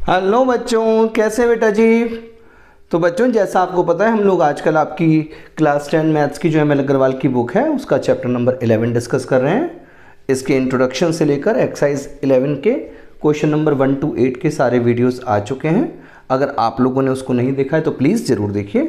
Hello बच्चों, कैसे हैं बेटा जी। तो बच्चों, जैसा आपको पता है हम लोग आजकल आपकी क्लास 10 मैथ्स की जो एम एल अग्रवाल की बुक है उसका चैप्टर नंबर 11 डिस्कस कर रहे हैं। इसके इंट्रोडक्शन से लेकर एक्सरसाइज 11 के क्वेश्चन नंबर 1 to 8 के सारे वीडियोस आ चुके हैं। अगर आप लोगों ने उसको नहीं देखा है तो प्लीज़ ज़रूर देखिए,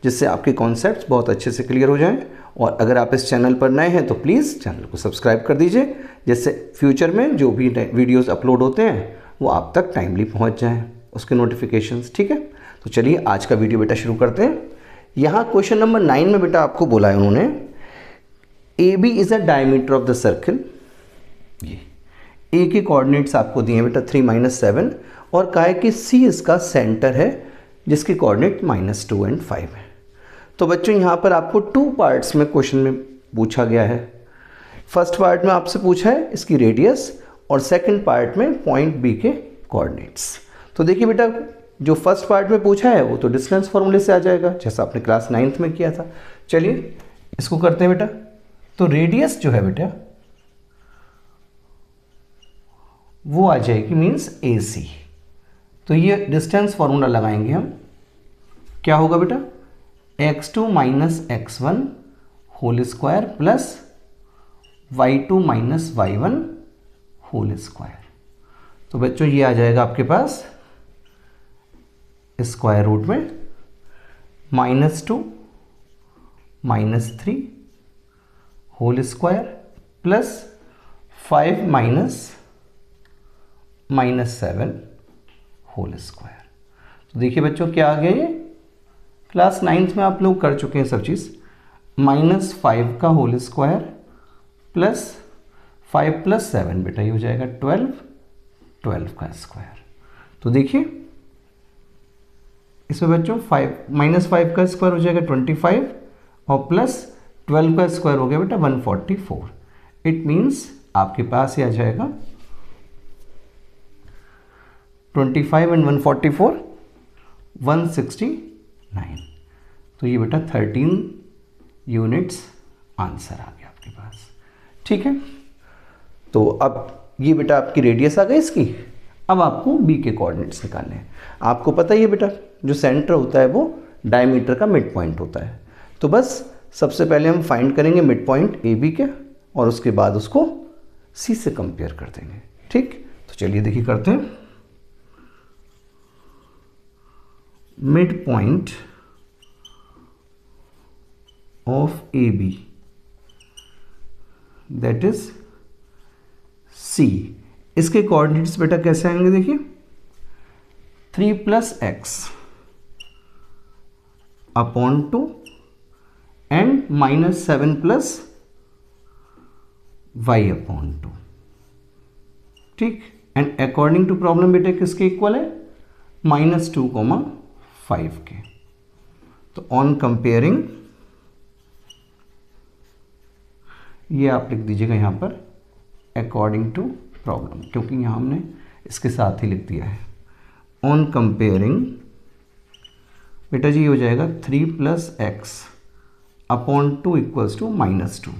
जिससे आपके कॉन्सेप्ट्स बहुत अच्छे से क्लियर हो जाएं। और अगर आप इस चैनल पर नए हैं तो प्लीज़ चैनल को सब्सक्राइब कर दीजिए, जिससे फ्यूचर में जो भी वीडियोज़ अपलोड होते हैं वो आप तक टाइमली पहुंच जाएं, उसके नोटिफिकेशंस। ठीक है, तो चलिए आज का वीडियो बेटा शुरू करते हैं। यहाँ क्वेश्चन नंबर 9 में बेटा आपको बोला है उन्होंने, A B is a diameter of the circle. ये ए के कोऑर्डिनेट्स आपको दिए हैं बेटा 3 - 7, और कहा है कि सी इसका सेंटर है जिसके कोऑर्डिनेट -2 और 5 है। तो बच्चों यहाँ पर आपको 2 पार्ट्स में क्वेश्चन में पूछा गया है। फर्स्ट पार्ट में आपसे पूछा है इसकी रेडियस, और सेकंड पार्ट में पॉइंट बी के कोऑर्डिनेट्स। तो देखिए बेटा, जो फर्स्ट पार्ट में पूछा है वो तो डिस्टेंस फॉर्मूले से आ जाएगा, जैसा आपने क्लास 9th में किया था। चलिए इसको करते हैं बेटा। तो रेडियस जो है बेटा वो आ जाएगी मीन्स ए सी। तो ये डिस्टेंस फॉर्मूला लगाएंगे हम। क्या होगा बेटा, x2 - x1 whole square plus y2 - y1 whole square. तो बच्चों ये आ जाएगा आपके पास स्क्वायर रूट में -2 - 3 whole square plus 5 - 7 whole square. तो देखिए बच्चों क्या आ गया, ये क्लास 9th में आप लोग कर चुके हैं सब चीज़। -5 का होल स्क्वायर प्लस 5 + 7 बेटा ये हो जाएगा 12, 12 का स्क्वायर। तो देखिए इसमें बच्चों -5 का स्क्वायर हो जाएगा 25, और प्लस 12 का स्क्वायर हो गया बेटा 144। इट मीन्स आपके पास ये आ जाएगा 25 और 144 169। तो ये बेटा 13 यूनिट्स आंसर आ गया आपके पास। ठीक है, तो अब ये बेटा आपकी रेडियस आ गई इसकी। अब आपको बी के कोऑर्डिनेट्स निकालने हैं। आपको पता ही है बेटा, जो सेंटर होता है वो डायमीटर का मिड पॉइंट होता है। तो बस सबसे पहले हम फाइंड करेंगे मिड पॉइंट ए बी के, और उसके बाद उसको सी से कंपेयर कर देंगे। ठीक, तो चलिए देखिए करते हैं। Mid point of A B that is C. इसके कोऑर्डिनेट्स बेटा कैसे आएंगे, देखिए 3 + x upon 2 and -7 + y upon 2। ठीक, एंड अकॉर्डिंग टू प्रॉब्लम बेटा किसके इक्वल है, -2, 5 के। तो ऑन कंपेयरिंग ये आप लिख दीजिएगा यहाँ पर अकॉर्डिंग टू प्रॉब्लम, क्योंकि यहाँ हमने इसके साथ ही लिख दिया है। ऑन कंपेयरिंग बेटा जी हो जाएगा 3 + x अपॉन 2 = -2।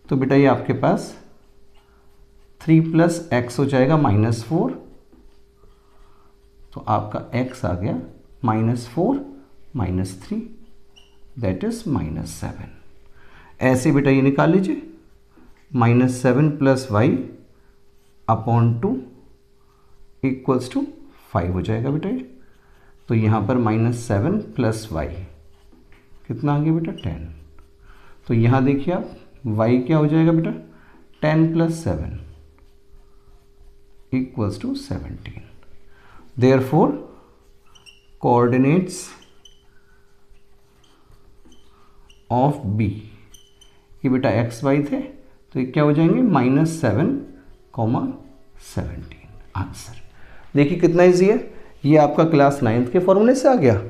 तो बेटा ये आपके पास 3 + x हो जाएगा -4। तो आपका x आ गया -4 - 3 दैट इज -7। ऐसे बेटा ये निकाल लीजिए, -7 + y अपॉन 2 = 5 हो जाएगा बेटा ये। तो यहाँ पर -7 + y कितना आ गया बेटा 10। तो यहाँ देखिए आप y क्या हो जाएगा बेटा, 10 + 7 = 17। देयरफॉर कोऑर्डिनेट्स ऑफ b, ये बेटा x y थे तो ये क्या हो जाएंगे -7, 17 आंसर। देखिए कितना इजी है, ये आपका क्लास 9th के फॉर्मूले से आ गया,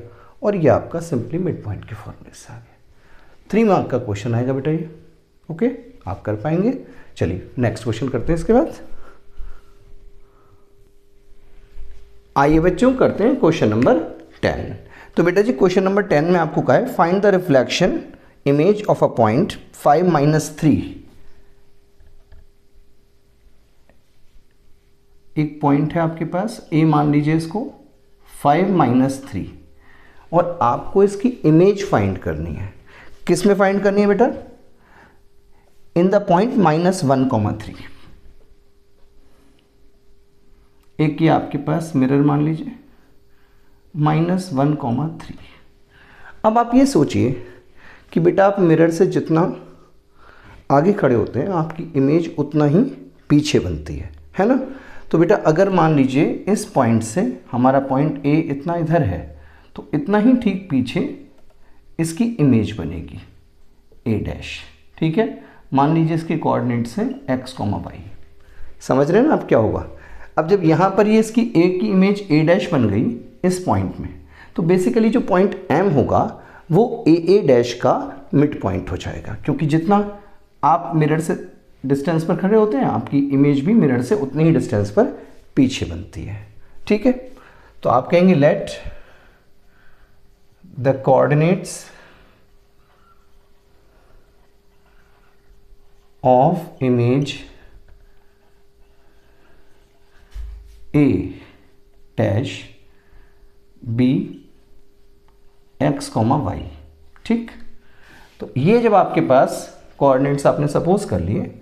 और ये आपका सिंपली मिड पॉइंट के फॉर्मूले से आ गया। 3 मार्क का क्वेश्चन आएगा बेटा ये। ओके, आप कर पाएंगे। चलिए नेक्स्ट क्वेश्चन करते हैं इसके बाद। आइए बच्चों करते हैं क्वेश्चन नंबर 10। तो बेटा जी क्वेश्चन नंबर 10 में आपको कहा है find the reflection image of a point 5 - 3 एक पॉइंट है आपके पास ए, मान लीजिए इसको 5 - 3, और आपको इसकी इमेज फाइंड करनी है। किस में फाइंड करनी है बेटा? In the point -1, 3। एक ये आपके पास मिरर मान लीजिए -1, 3। अब आप ये सोचिए कि बेटा आप मिरर से जितना आगे खड़े होते हैं आपकी इमेज उतना ही पीछे बनती है ना? तो बेटा अगर मान लीजिए इस पॉइंट से हमारा पॉइंट ए इतना इधर है तो इतना ही ठीक पीछे इसकी इमेज बनेगी A'। ठीक है, मान लीजिए इसके कोऑर्डिनेट्स हैं x, y। समझ रहे हैं ना आप क्या होगा? अब जब यहाँ पर ये इसकी A की इमेज A' बन गई इस पॉइंट में, तो बेसिकली जो पॉइंट M होगा वो A' का मिड पॉइंट हो जाएगा, क्योंकि जितना आप मिरर से डिस्टेंस पर खड़े होते हैं आपकी इमेज भी मिरर से उतनी ही डिस्टेंस पर पीछे बनती है। ठीक है, तो आप कहेंगे let the coordinates of image A' be x, y। ठीक, तो ये जब आपके पास कोऑर्डिनेट्स आपने सपोज कर लिए,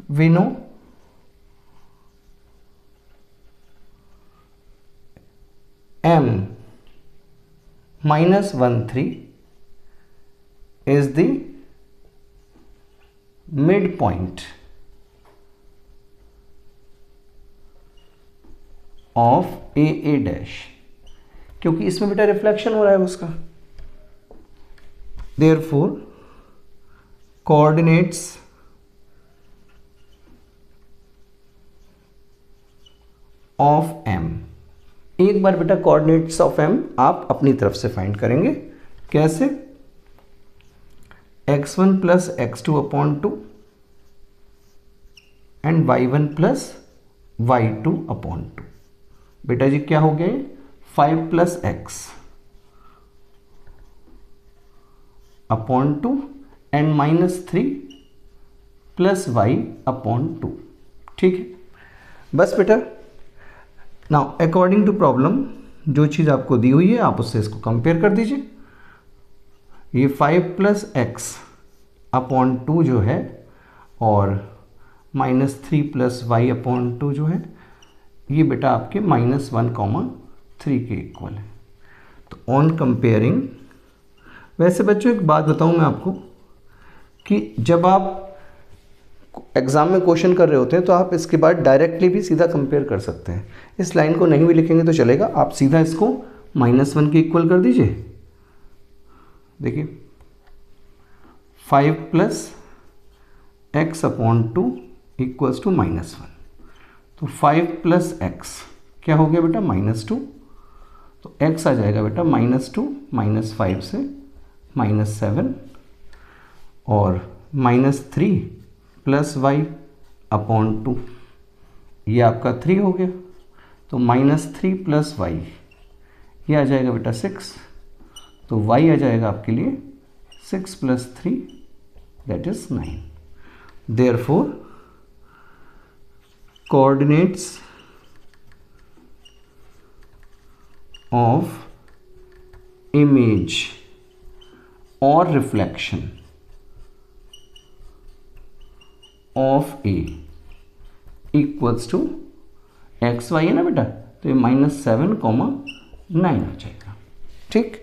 we know M -1, 3 is the midpoint of A', क्योंकि इसमें बेटा रिफ्लेक्शन हो रहा है उसका। Therefore coordinates of M, एक बार बेटा कोऑर्डिनेट्स ऑफ M आप अपनी तरफ से फाइंड करेंगे। कैसे? x1 + x2/2 and y1 + y2/2। बेटा जी क्या हो गया? 5 + x (2) एंड -3 + y/2। ठीक है, बस बेटा नाउ अकॉर्डिंग टू प्रॉब्लम जो चीज़ आपको दी हुई है आप उससे इसको कंपेयर कर दीजिए। ये 5 + x/2 जो है और -3 + y/2 जो है ये बेटा आपके -1, 3 के इक्वल है। तो ऑन कंपेयरिंग, वैसे बच्चों एक बात बताऊं मैं आपको कि जब आप एग्ज़ाम में क्वेश्चन कर रहे होते हैं तो आप इसके बाद डायरेक्टली भी सीधा कंपेयर कर सकते हैं। इस लाइन को नहीं भी लिखेंगे तो चलेगा, आप सीधा इसको -1 के इक्वल कर दीजिए। देखिए 5 + x/2 = -1, तो 5 + x क्या हो गया बेटा? -2, तो x आ जाएगा बेटा -2 -5 से -7 और -3 + y/2 ये आपका 3 हो गया, तो -3 + y ये आ जाएगा बेटा 6, तो y आ जाएगा आपके लिए 6 + 3 that is 9। Therefore coordinates of image और reflection of A equals to x y है ना बेटा, तो ये -7, 9 आ जाएगा। ठीक,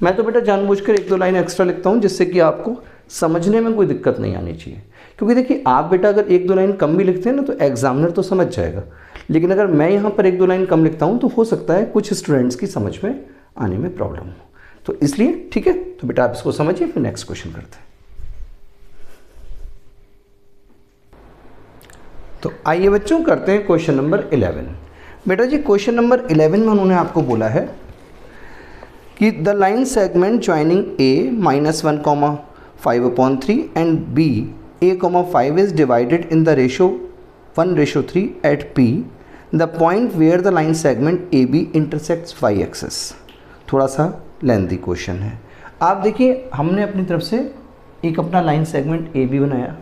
मैं तो बेटा जानबूझकर 1-2 लाइन एक्स्ट्रा लिखता हूँ जिससे कि आपको समझने में कोई दिक्कत नहीं आनी चाहिए, क्योंकि देखिए आप बेटा अगर 1-2 लाइन कम भी लिखते हैं ना तो एग्जामिनर तो समझ जाएगा, लेकिन अगर मैं यहाँ पर 1-2 लाइन कम लिखता हूँ तो हो सकता है कुछ स्टूडेंट्स की समझ में आने में प्रॉब्लम हो, तो इसलिए ठीक है। तो बेटा आप इसको समझिए, फिर नेक्स्ट क्वेश्चन करते हैं। तो आइए बच्चों करते हैं क्वेश्चन नंबर 11। बेटा जी क्वेश्चन नंबर 11 में उन्होंने आपको बोला है कि the line segment joining A -1, 5/3 and B A, 5 is divided in the ratio 1:3 at P, the point where the line segment AB intersects y-axis। थोड़ा सा लेंथी क्वेश्चन है। आप देखिए हमने अपनी तरफ से एक अपना लाइन सेगमेंट AB बनाया,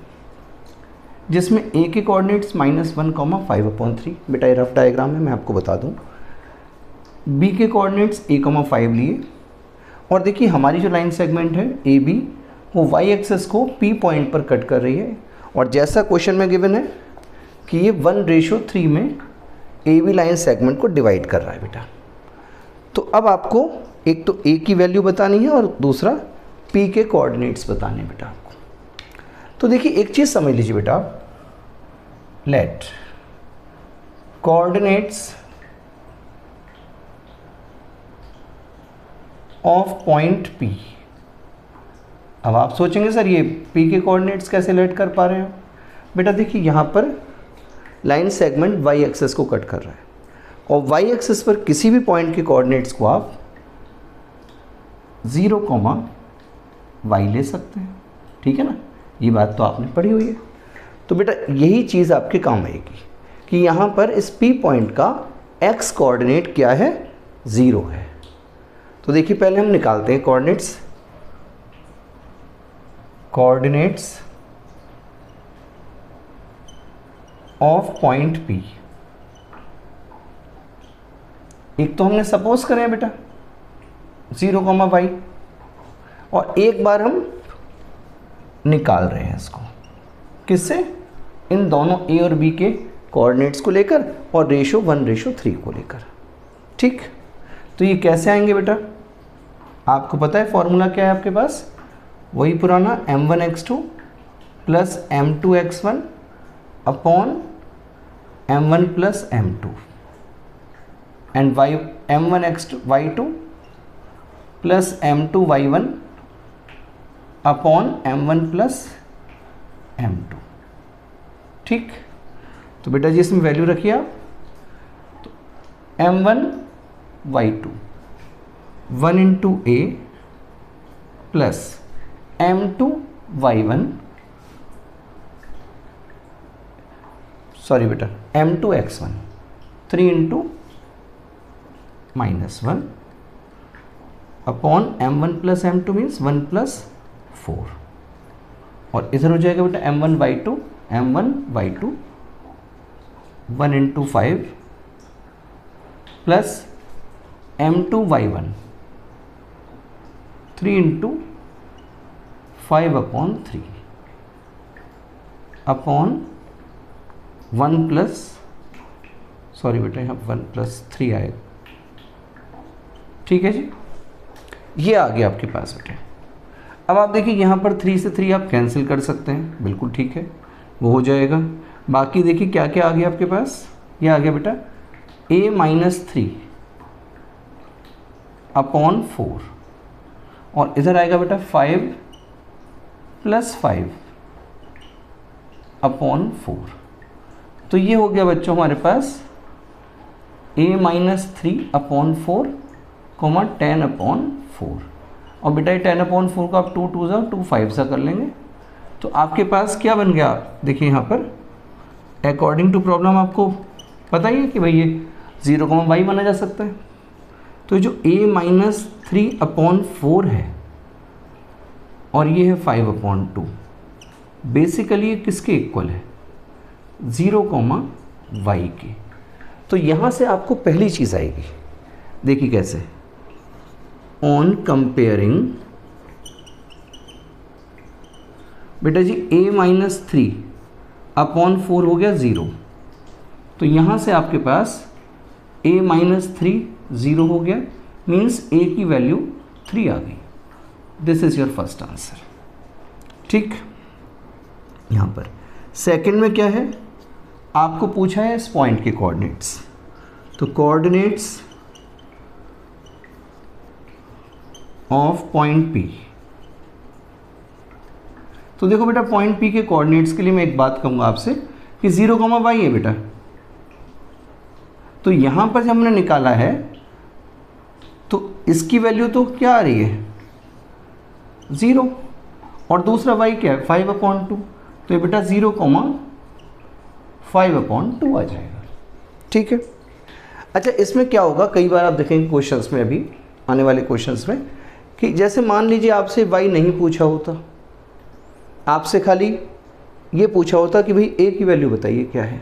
जिसमें ए के कोऑर्डिनेट्स -1,5/3। बेटा ये रफ डायग्राम है, मैं आपको बता दूं। बी के कोऑर्डिनेट्स a,5 लिए, और देखिए हमारी जो लाइन सेगमेंट है ए बी वो वाई एक्सेस को पी पॉइंट पर कट कर रही है, और जैसा क्वेश्चन में गिवन है कि ये 1:3 में ए बी लाइन सेगमेंट को डिवाइड कर रहा है बेटा। तो अब आपको एक तो ए की वैल्यू बतानी है और दूसरा पी के कोऑर्डिनेट्स बताने हैं बेटा आपको। तो देखिए एक चीज़ समझ लीजिए बेटा, let coordinates of point P। अब आप सोचेंगे सर ये P के कोऑर्डिनेट्स कैसे लेट कर पा रहे हो? बेटा देखिए यहाँ पर लाइन सेगमेंट y एक्सेस को कट कर रहा है, और y एक्सेस पर किसी भी पॉइंट के कोऑर्डिनेट्स को आप 0,y ले सकते हैं, ठीक है ना? ये बात तो आपने पढ़ी हुई है। तो बेटा यही चीज़ आपके काम आएगी कि यहाँ पर इस P पॉइंट का x कोऑर्डिनेट क्या है? 0 है। तो देखिए पहले हम निकालते हैं कोऑर्डिनेट्स ऑफ पॉइंट P। एक तो हमने सपोज करें बेटा 0,y, और एक बार हम निकाल रहे हैं इसको किससे? इन दोनों a और b के कोऑर्डिनेट्स को लेकर और रेशो 1:3 को लेकर, ठीक? तो ये कैसे आएंगे बेटा? आपको पता है फॉर्मूला क्या है आपके पास? वही पुराना m1x2 plus m2x1 upon m1 plus m2 and m1y2 plus m2y1 upon m1 plus m2, ठीक? तो बेटा जी इसमें वैल्यू रखिए आप। तो m1y2 1 into a plus m2y1, sorry बेटा m2x1 3 into -1 upon m1 plus m2 means 1 plus 4, और इधर हो जाएगा बेटा m1y2 1 into 5 plus m2y1 3 into 5/3 upon 1 plus, sorry बेटा यहाँ 1 प्लस 3 आएगा, ठीक है जी? ये आ गया आपके पास बेटा। अब आप देखिए यहाँ पर 3 से 3 आप कैंसिल कर सकते हैं, बिल्कुल ठीक है, वो हो जाएगा। बाकी देखिए क्या क्या आ गया आपके पास? ये आ गया बेटा a-3 अपॉन 4, और इधर आएगा बेटा 5 प्लस 5 अपॉन 4। तो ये हो गया बच्चों हमारे पास a-3 अपॉन 4 10 अपॉन 4, और बेटा ये 10 अपॉन 4 को आप 2 2 सा 2 5 सा कर लेंगे, तो आपके पास क्या बन गया? देखिए यहाँ पर अकॉर्डिंग टू प्रॉब्लम आपको पता ही है कि भाई ये 0,y माना जा सकता है। तो जो a-3 अपॉन 4 है और ये है 5/2, बेसिकली ये किसके इक्वल है? 0,y के। तो यहाँ से आपको पहली चीज़ आएगी, देखिए कैसे, ऑन कंपेयरिंग बेटा जी a-3 अपॉन 4 हो गया 0, तो यहाँ से आपके पास a-3 0 हो गया, मीन्स a की वैल्यू 3 आ गई। This is your first answer, ठीक? यहाँ पर सेकंड में क्या है? आपको पूछा है इस पॉइंट के कोऑर्डिनेट्स, तो कोऑर्डिनेट्स ऑफ पॉइंट P। तो देखो बेटा पॉइंट P के कोऑर्डिनेट्स के लिए मैं एक बात कहूँगा आपसे कि 0,y है बेटा, तो यहाँ पर जब हमने निकाला है तो इसकी वैल्यू तो क्या आ रही है? 0, और दूसरा y क्या है? 5/2, तो ये बेटा 0,5/2 आ जाएगा, ठीक है? अच्छा इसमें क्या होगा, कई बार आप देखेंगे क्वेश्चंस में, अभी आने वाले क्वेश्चंस में, कि जैसे मान लीजिए आपसे y नहीं पूछा होता, आपसे खाली ये पूछा होता कि भाई ए की वैल्यू बताइए क्या है,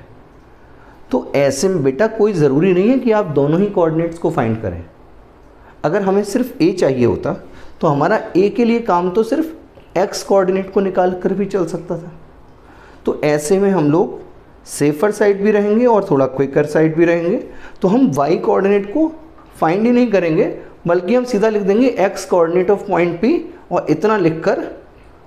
तो ऐसे में बेटा कोई ज़रूरी नहीं है कि आप दोनों ही कोऑर्डिनेट्स को फाइंड करें। अगर हमें सिर्फ ए चाहिए होता तो हमारा ए के लिए काम तो सिर्फ एक्स कोऑर्डिनेट को निकाल कर भी चल सकता था। तो ऐसे में हम लोग सेफर साइड भी रहेंगे और थोड़ा क्विकर साइड भी रहेंगे, तो हम वाई कोऑर्डिनेट को फाइंड ही नहीं करेंगे, बल्कि हम सीधा लिख देंगे x coordinate of point P और इतना लिखकर,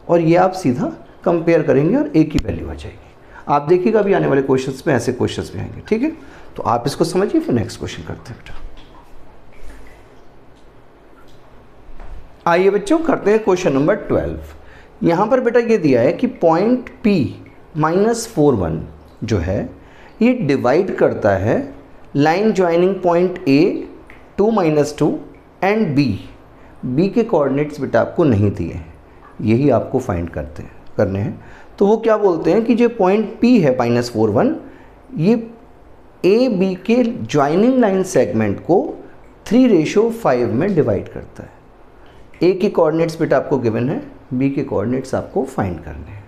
और ये आप सीधा कंपेयर करेंगे और ए की वैल्यू आ जाएगी। आप देखिएगा अभी आने वाले क्वेश्चंस में ऐसे क्वेश्चंस भी आएंगे, ठीक है। तो आप इसको समझिए, फिर नेक्स्ट क्वेश्चन करते हैं बेटा। आइए बच्चों करते हैं क्वेश्चन नंबर 12। यहाँ पर बेटा ये दिया है कि पॉइंट P -41 जो है ये डिवाइड करता है line joining point A 2 -2 and B के कोऑर्डिनेट्स बेटा आपको नहीं दिए हैं, यही आपको फाइंड करने हैं। तो वो क्या बोलते हैं कि जो पॉइंट P है -41 ये AB के ज्वाइनिंग लाइन सेगमेंट को 3:5 में डिवाइड करता है। ए के कोऑर्डिनेट्स बेटा आपको गिवन है, बी के कोऑर्डिनेट्स आपको फाइंड करने हैं।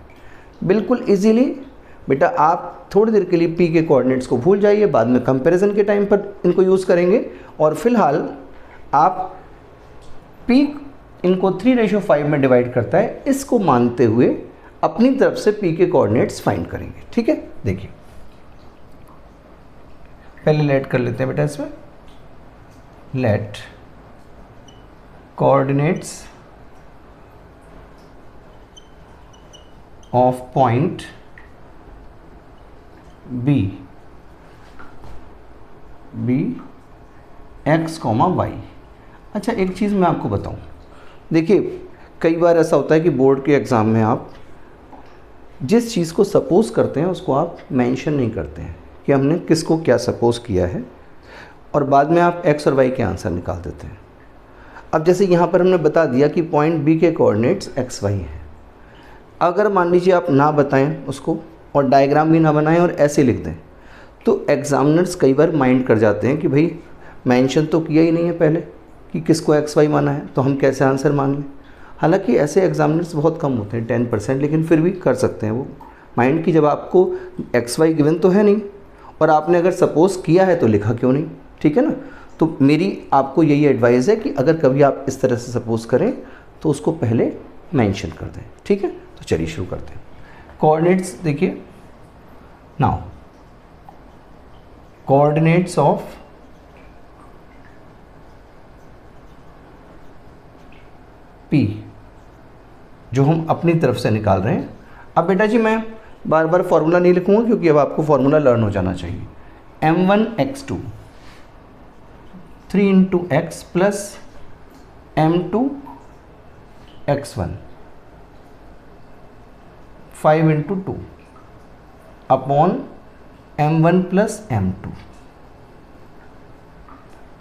बिल्कुल इजीली बेटा आप थोड़ी देर के लिए पी के कोऑर्डिनेट्स को भूल जाइए, बाद में कंपैरिजन के टाइम पर इनको यूज़ करेंगे, और फिलहाल आप पी इनको 3:5 में डिवाइड करता है, इसको मानते हुए अपनी तरफ से पी के कोऑर्डिनेट्स फाइंड करेंगे, ठीक है। देखिए पहले लेट कर लेते हैं बेटा, इसमें late coordinates of point B x, y। अच्छा एक चीज़ मैं आपको बताऊं, देखिए कई बार ऐसा होता है कि बोर्ड के एग्ज़ाम में आप जिस चीज़ को सपोज़ करते हैं उसको आप मेंशन नहीं करते हैं कि हमने किसको क्या सपोज़ किया है, और बाद में आप x और y के आंसर निकाल देते हैं। अब जैसे यहाँ पर हमने बता दिया कि पॉइंट बी के कोऑर्डिनेट्स एक्स वाई हैं, अगर मान लीजिए आप ना बताएं उसको और डायग्राम भी ना बनाएं और ऐसे लिख दें, तो एग्जामिनर्स कई बार माइंड कर जाते हैं कि भाई मेंशन तो किया ही नहीं है पहले कि किसको एक्स वाई माना है, तो हम कैसे आंसर मान लें। हालांकि ऐसे एग्जामिनर्स बहुत कम होते हैं, 10%, लेकिन फिर भी कर सकते हैं वो माइंड की, जब आपको एक्स वाई गिवन तो है नहीं और आपने अगर सपोज़ किया है तो लिखा क्यों नहीं, ठीक है ना। तो मेरी आपको यही एडवाइस है कि अगर कभी आप इस तरह से सपोज़ करें तो उसको पहले मेंशन कर दें, ठीक है। तो चलिए शुरू करते हैं। कोऑर्डिनेट्स देखिए, नाउ कोऑर्डिनेट्स ऑफ P जो हम अपनी तरफ से निकाल रहे हैं। अब बेटा जी मैं बार बार फॉर्मूला नहीं लिखूंगा क्योंकि अब आपको फॉर्मूला लर्न हो जाना चाहिए। m1 x2 3 × x plus m2 x1 5 × 2 upon m1 plus m2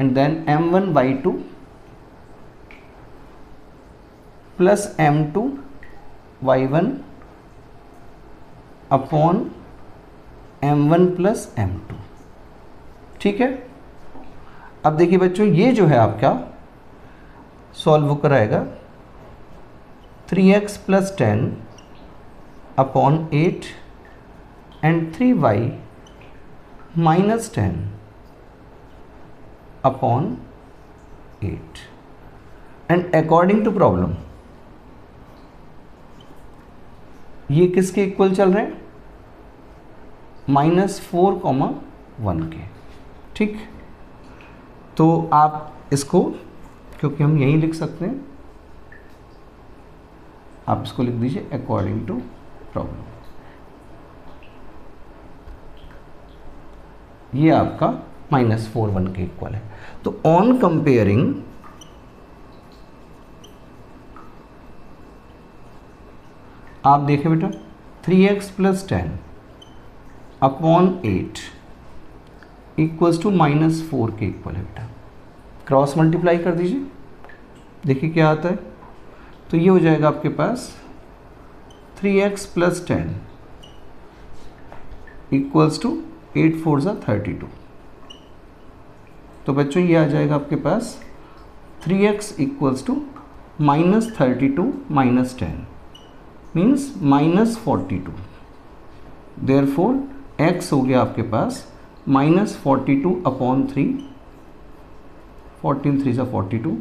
and then m1 y2 plus m2 y1 upon m1 plus m2, ठीक है। अब देखिए बच्चों ये जो है आपका सॉल्व कराएगा 3x plus 10 upon 8 and 3y minus 10 upon 8 and according to problem ये किसके इक्वल चल रहे हैं, -4,1 के, ठीक। तो आप इसको, क्योंकि हम यही लिख सकते हैं, आप इसको लिख दीजिए अकॉर्डिंग टू प्रॉब्लम। ये आपका -4,1 के इक्वल है। तो ऑन कंपेयरिंग आप देखें बेटा 3x plus 10 upon 8 equals to -4 के इक्वल है बेटा। क्रॉस मल्टीप्लाई कर दीजिए, देखिए क्या आता है। तो ये हो जाएगा आपके पास 3x प्लस 10 इक्वल्स टू 8 4 = 32। तो बच्चों ये आ जाएगा आपके पास 3x equals to -32 - 10 means -42। Therefore x हो गया आपके पास -42/3, 14 3 सा 42,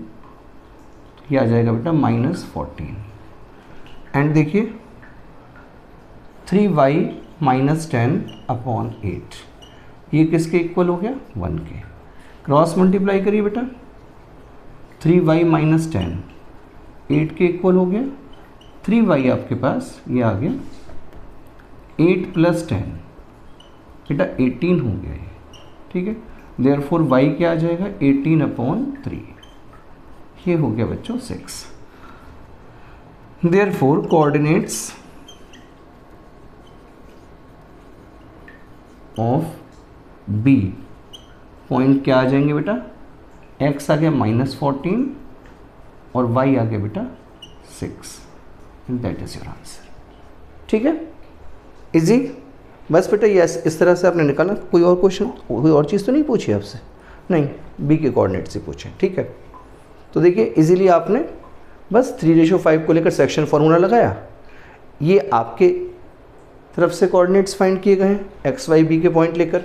ये आ जाएगा बेटा -14। एंड देखिए 3y -10/8, ये किसके इक्वल हो गया? 1 के। क्रॉस मल्टीप्लाई करिए बेटा, 3y -10 8 के इक्वल हो गया, 3y आपके पास ये आ गया 8 + 10 बेटा 18 हो गया ये, ठीक है। देयरफॉर y क्या आ जाएगा? 18/3, ये हो गया बच्चों 6। Therefore coordinates of b point क्या आ जाएंगे बेटा? x आ गया -14 और y आ गया बेटा 6, दैट इज योर आंसर। ठीक है, इजी। बस बेटा ये इस तरह से आपने निकाला। कोई और क्वेश्चन, कोई और चीज़ तो नहीं पूछी आपसे? नहीं, b के कोऑर्डिनेट से पूछे, ठीक है। तो देखिए इजीली आपने बस 3:5 को लेकर सेक्शन फार्मूला लगाया, ये आपके तरफ से कोऑर्डिनेट्स फाइंड किए गए हैं एक्स वाई बी के पॉइंट लेकर,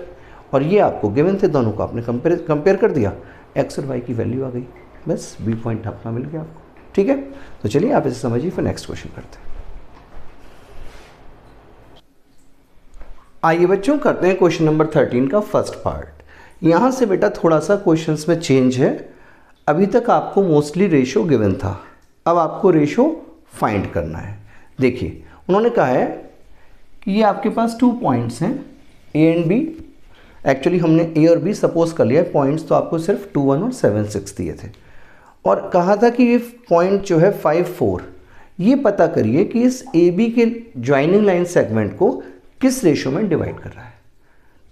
और ये आपको गिवन थे, दोनों को आपने कंपेयर कर दिया, एक्स और वाई की वैल्यू आ गई, बस बी पॉइंट अपना मिल गया आपको। ठीक है, तो चलिए आप इसे समझिए, फिर नेक्स्ट क्वेश्चन करते हैं। आइए बच्चों करते हैं क्वेश्चन नंबर 13 का फर्स्ट पार्ट। यहाँ से बेटा थोड़ा सा क्वेश्चंस में चेंज है। अभी तक आपको मोस्टली रेशो गिवन था, अब आपको रेशो फाइंड करना है। देखिए उन्होंने कहा है कि ये आपके पास 2 पॉइंट्स हैं ए एंड बी। एक्चुअली हमने ए और बी सपोज कर लिया है, पॉइंट्स तो आपको सिर्फ 2 1 और 7 6 दिए थे, और कहा था कि ये पॉइंट जो है 5 4, ये पता करिए कि इस ए बी के ज्वाइनिंग लाइन सेगमेंट को किस रेशो में डिवाइड कर रहा है।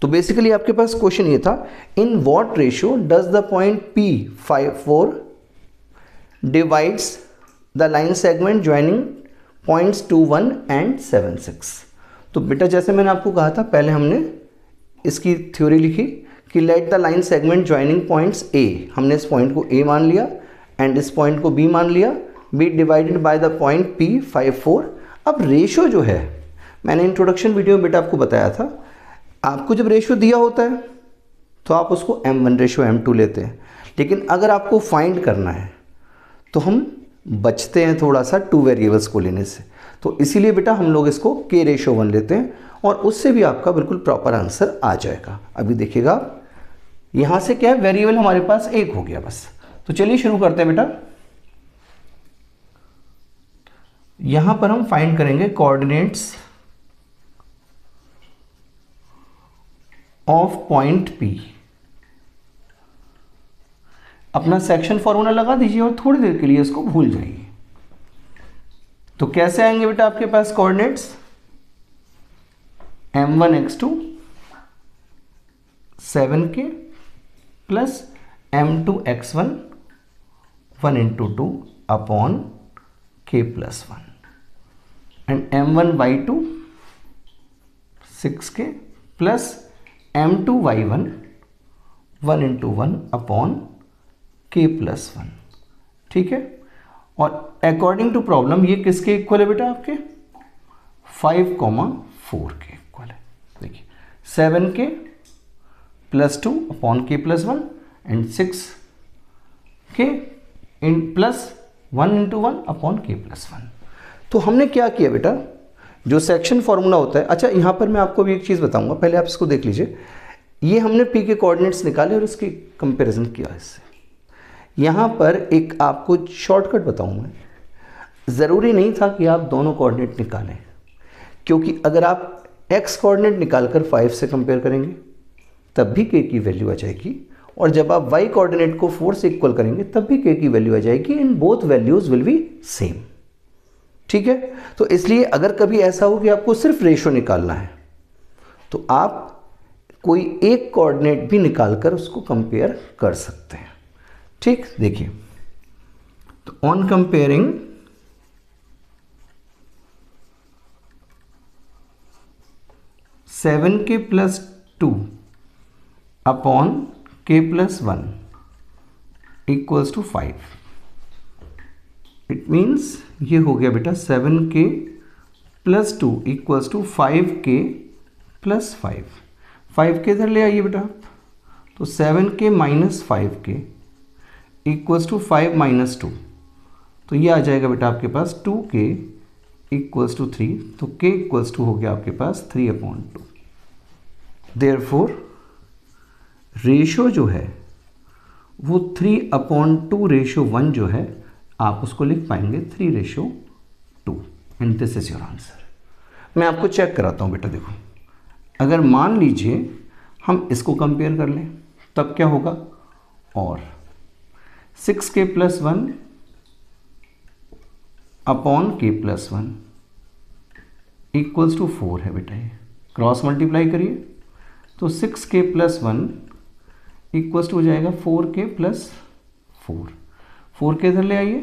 तो बेसिकली आपके पास क्वेश्चन ये था, in what ratio does the point P 5 4 divides the line segment joining points 2 1 and 7 6। तो बेटा जैसे मैंने आपको कहा था, पहले हमने इसकी थ्योरी लिखी कि let the line segment joining points A, हमने इस पॉइंट को A मान लिया एंड इस पॉइंट को B मान लिया, B divided by the point P 5 4। अब रेशो जो है, मैंने इंट्रोडक्शन वीडियो में बेटा आपको बताया था, आपको जब रेशो दिया होता है तो आप उसको m1 रेशो m2 लेते हैं, लेकिन अगर आपको फाइंड करना है तो हम बचते हैं थोड़ा सा 2 वेरिएबल्स को लेने से, तो इसीलिए बेटा हम लोग इसको k रेशो 1 लेते हैं, और उससे भी आपका बिल्कुल प्रॉपर आंसर आ जाएगा। अभी देखिएगा यहाँ से क्या है, वेरिएबल हमारे पास एक हो गया बस। तो चलिए शुरू करते हैं बेटा। यहाँ पर हम फाइंड करेंगे कोऑर्डिनेट्स ऑफ पॉइंट P। अपना सेक्शन फॉर्मूला लगा दीजिए और थोड़ी देर के लिए इसको भूल जाइए। तो कैसे आएंगे बेटा आपके पास coordinates? m1 x2 7k plus m2 x1 1 into 2 upon k plus 1 and m1 y2 6k plus m2 y1 1 into 1 upon k plus 1। ठीक है, और अकॉर्डिंग टू प्रॉब्लम ये किसके इक्वल है बेटा? आपके 5, 4 के इक्वल है। देखिए 7k plus 2 upon k plus 1 and 6k in plus 1 into 1 upon k plus 1। तो हमने क्या किया बेटा, जो सेक्शन फॉर्मूला होता है, अच्छा यहाँ पर मैं आपको भी एक चीज़ बताऊंगा, पहले आप इसको देख लीजिए। ये हमने P के कोऑर्डिनेट्स निकाले और इसकी कंपैरिजन किया इससे। यहाँ पर एक आपको शॉर्टकट बताऊँ मैं, ज़रूरी नहीं था कि आप दोनों कोऑर्डिनेट निकालें, क्योंकि अगर आप x कोऑर्डिनेट निकालकर 5 से कंपेयर करेंगे तब भी k की वैल्यू आ जाएगी, और जब आप y कोऑर्डिनेट को 4 से इक्वल करेंगे तब भी k की वैल्यू आ जाएगी, in both values will be same. ठीक है, तो इसलिए अगर कभी ऐसा हो कि आपको सिर्फ रेशो निकालना है तो आप कोई एक कोऑर्डिनेट भी निकालकर उसको कंपेयर कर सकते हैं। ठीक, देखिए तो on comparing seven k plus 2 upon k plus 1 equals to 5, it means ये हो गया बेटा 7k plus 2 equals to 5k plus 5, 5 के इधर ले आइए बेटा आप, तो 7k minus 5k equals to 5 minus 2, तो ये आ जाएगा बेटा आपके पास 2k इक्वल्स टू 3, तो k इक्वल्स टू हो गया आपके पास 3/2। देयरफॉर रेशो जो है वो 3/2:1 जो है आप उसको लिख पाएंगे 3:2, and this is your answer. मैं आपको चेक कराता हूँ बेटा, देखो अगर मान लीजिए हम इसको कंपेयर कर लें तब क्या होगा, और 6k + 1 upon k + 1 equals to 4 है बेटा, ये क्रॉस मल्टीप्लाई करिए तो 6k + 1 इक्वल्स टू हो जाएगा 4k + 4, 4 के इधर ले आइए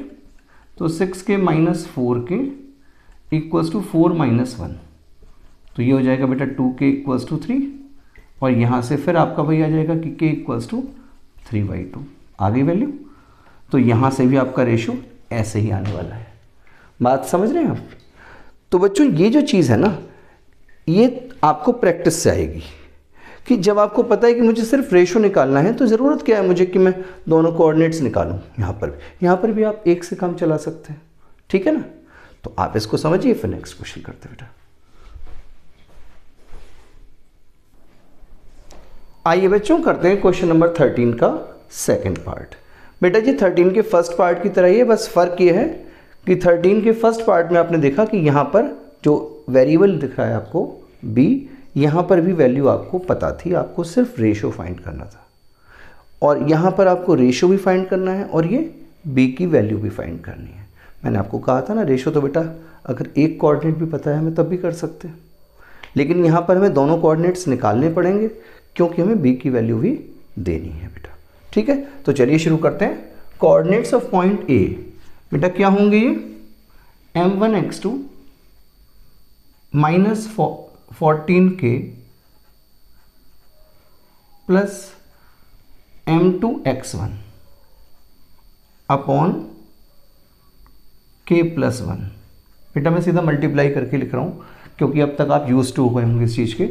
तो 6k minus 4k equals to 4 minus 1, तो ये हो जाएगा बेटा 2k इक्वल्स टू 3, और यहाँ से फिर आपका वही आ जाएगा कि k इक्वल्स टू 3/2 आ गई वैल्यू। तो यहाँ से भी आपका रेशो ऐसे ही आने वाला है। बात समझ रहे हैं आप? तो बच्चों ये जो चीज़ है ना, ये आपको प्रैक्टिस से आएगी कि जब आपको पता है कि मुझे सिर्फ रेशो निकालना है, तो ज़रूरत क्या है मुझे कि मैं दोनों कोऑर्डिनेट्स निकालूं। यहाँ पर भी आप एक से काम चला सकते हैं, ठीक है ना। तो आप इसको समझिए, फिर नेक्स्ट क्वेश्चन करते बेटा। आइए बच्चों करते हैं क्वेश्चन नंबर 13 का सेकंड पार्ट। बेटा जी 13 के फर्स्ट पार्ट की तरह ही है, बस फ़र्क ये है कि 13 के फर्स्ट पार्ट में आपने देखा कि यहाँ पर जो वेरिएबल दिख रहा है आपको b, यहाँ पर भी वैल्यू आपको पता थी, आपको सिर्फ रेशो फाइंड करना था, और यहाँ पर आपको रेशो भी फाइंड करना है और ये b की वैल्यू भी फाइंड करनी है। मैंने आपको कहा था ना, रेशो तो बेटा अगर एक कोऑर्डिनेट भी पता है हमें तब भी कर सकते हैं, लेकिन यहाँ पर हमें दोनों कोऑर्डिनेट्स निकालने पड़ेंगे क्योंकि हमें b की वैल्यू भी देनी है बेटा, ठीक है। तो चलिए शुरू करते हैं। कोऑर्डिनेट्स ऑफ पॉइंट A बेटा क्या होंगे, ये m1x2 minus 14k plus m2x1 upon k + 1। बेटा मैं सीधा मल्टीप्लाई करके लिख रहा हूँ क्योंकि अब तक आप यूज टू हुए होंगे इस चीज़ के।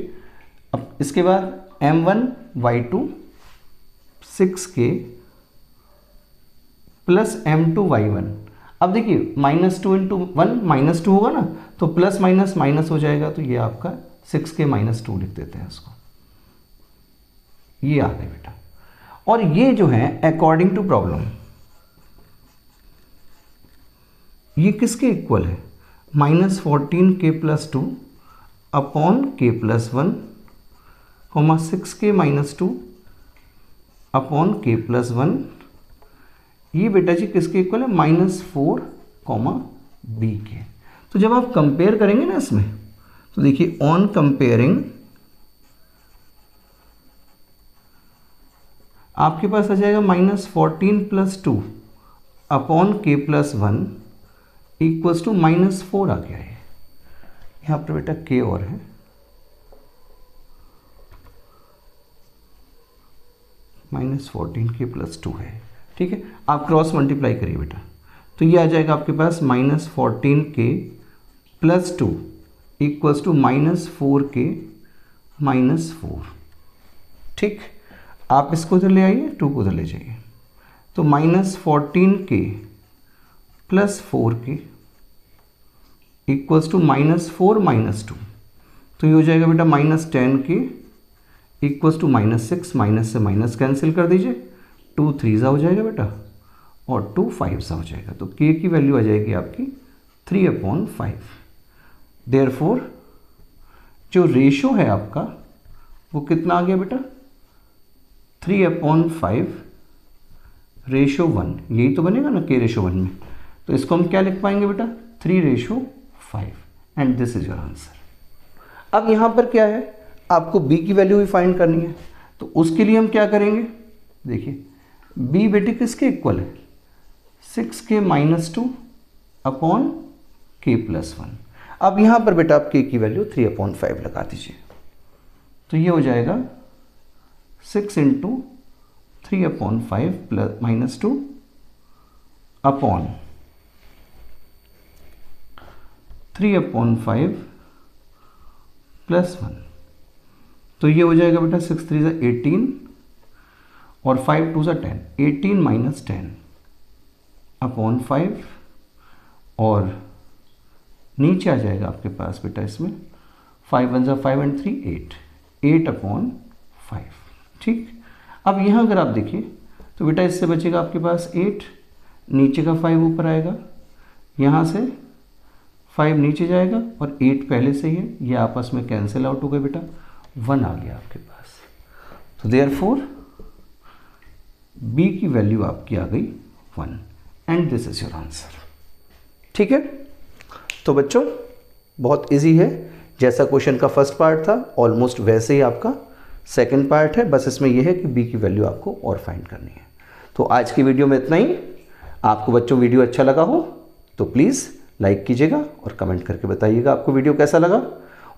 अब इसके बाद m1y2 6k प्लस m2y1। अब देखिए -2 × 1 -2 होगा ना, तो प्लस माइनस माइनस हो जाएगा, तो ये आपका 6k - 2 लिख देते हैं इसको, ये आ गया बेटा। और ये जो है अकॉर्डिंग टू प्रॉब्लम ये किसके इक्वल है, -14k + 2 upon k + 1 6k - 2 upon k + 1, ये बेटा जी किसके इक्वल है, -4, b के। तो जब आप कंपेयर करेंगे ना इसमें, तो देखिए ऑन कंपेयरिंग आपके पास आ जाएगा -14 + 2 अपॉन k + 1 इक्वल्स टू -4 आ गया है। यहाँ पर बेटा k और है, -14k + 2 है, ठीक है। आप क्रॉस मल्टीप्लाई करिए बेटा, तो ये आ जाएगा आपके पास -14k + 2 इक्वल्स टू -4k - 4, ठीक। आप इसको उधर ले आइए, 2 को उधर ले जाइए, तो -14k + 4k इक्वल्स टू -4 - 2, तो ये हो जाएगा बेटा -10k इक्वल्स टू -6, माइनस से माइनस कैंसिल कर दीजिए, 2 3 हो जाएगा बेटा और 2 5 हो जाएगा, तो k की वैल्यू आ जाएगी आपकी 3/5। देयरफॉर जो रेशो है आपका वो कितना आ गया बेटा, 3/5 रेशो 1, यही तो बनेगा ना k/1 में, तो इसको हम क्या लिख पाएंगे बेटा, 3/5, and this is your answer. अब यहाँ पर क्या है, आपको b की वैल्यू भी फाइंड करनी है, तो उसके लिए हम क्या करेंगे, देखिए b बेटे किसके इक्वल है, 6k - 2 अपॉन k + 1। अब यहाँ पर बेटा आप k की वैल्यू 3/5 लगा दीजिए, तो ये हो जाएगा 6 × 3/5 - 2 अपॉन 3/5 + 1। तो ये हो जाएगा बेटा 6 3 = 18 और 5 2 = 10, 18 माइनस 10 अपॉन 5 और नीचे आ जाएगा आपके पास बेटा इसमें 5 1 = 5 and 3 8, 8 अपॉन 5। ठीक, अब यहाँ अगर आप देखिए तो बेटा इससे बचेगा आपके पास 8, नीचे का 5 ऊपर आएगा, यहाँ से 5 नीचे जाएगा और 8 पहले से ही है, ये आपस में कैंसिल आउट हो गए बेटा, 1 आ गया आपके पास। तो देयरफॉर बी की वैल्यू आपकी आ गई 1 and this is your answer. ठीक है, तो बच्चों बहुत इजी है, जैसा क्वेश्चन का फर्स्ट पार्ट था ऑलमोस्ट वैसे ही आपका सेकंड पार्ट है, बस इसमें यह है कि बी की वैल्यू आपको और फाइंड करनी है। तो आज की वीडियो में इतना ही। आपको बच्चों वीडियो अच्छा लगा हो तो प्लीज़ लाइक कीजिएगा और कमेंट करके बताइएगा आपको वीडियो कैसा लगा।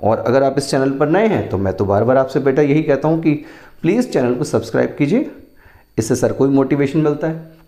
और अगर आप इस चैनल पर नए हैं तो मैं तो बार बार आपसे बेटा यही कहता हूँ कि प्लीज़ चैनल को सब्सक्राइब कीजिए, इससे सर को भी मोटिवेशन मिलता है।